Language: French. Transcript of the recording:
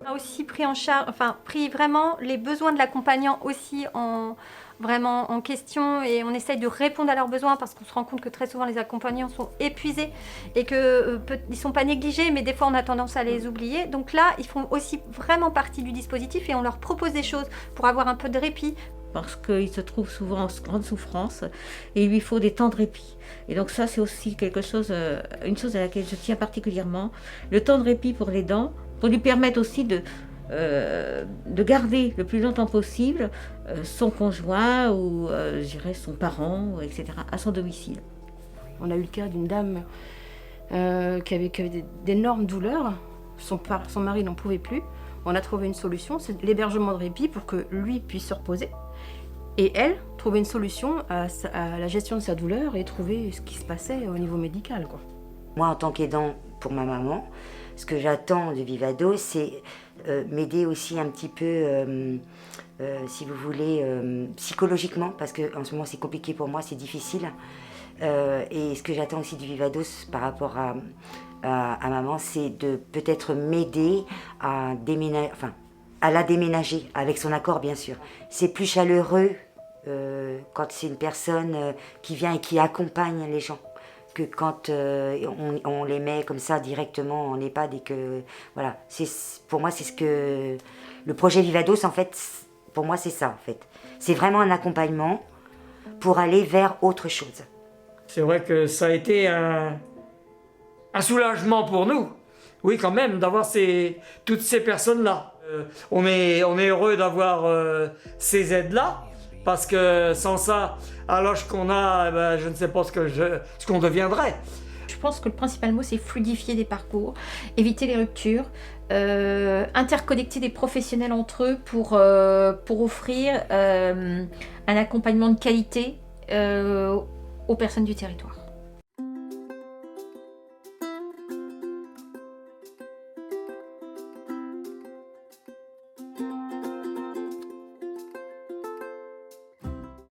On a aussi pris en charge, enfin pris vraiment les besoins de l'accompagnant aussi vraiment en question, et on essaye de répondre à leurs besoins parce qu'on se rend compte que très souvent les accompagnants sont épuisés et que ils sont pas négligés, mais des fois on a tendance à les oublier. Donc là, ils font aussi vraiment partie du dispositif et on leur propose des choses pour avoir un peu de répit. Parce qu'il se trouve souvent en grande souffrance et il lui faut des temps de répit. Et donc ça, c'est aussi quelque chose, une chose à laquelle je tiens particulièrement, le temps de répit pour l'aidant, pour lui permettre aussi de garder le plus longtemps possible son conjoint ou je dirais son parent, etc., à son domicile. On a eu le cas d'une dame qui avait d'énormes douleurs, son mari n'en pouvait plus. On a trouvé une solution, c'est l'hébergement de répit pour que lui puisse se reposer. Et elle, trouver une solution à la gestion de sa douleur et trouver ce qui se passait au niveau médical, quoi. Moi, en tant qu'aidant pour ma maman, ce que j'attends de Vivado, c'est m'aider aussi un petit peu, si vous voulez, psychologiquement, parce qu'en ce moment c'est compliqué pour moi, c'est difficile. Et ce que j'attends aussi du Vivados par rapport à maman, c'est de peut-être m'aider à déménager, enfin, à la déménager, avec son accord bien sûr. C'est plus chaleureux quand c'est une personne qui vient et qui accompagne les gens, que quand on les met comme ça directement en EHPAD et que, voilà, pour moi c'est ce que le projet Vivados en fait, pour moi c'est ça en fait. C'est vraiment un accompagnement pour aller vers autre chose. C'est vrai que ça a été un soulagement pour nous, oui quand même, d'avoir toutes ces personnes-là. On est heureux d'avoir ces aides-là, parce que sans ça, à l'âge qu'on a, ben, je ne sais pas ce qu'on deviendrait. Je pense que le principal mot, c'est fluidifier des parcours, éviter les ruptures, interconnecter des professionnels entre eux pour offrir un accompagnement de qualité aux personnes du territoire.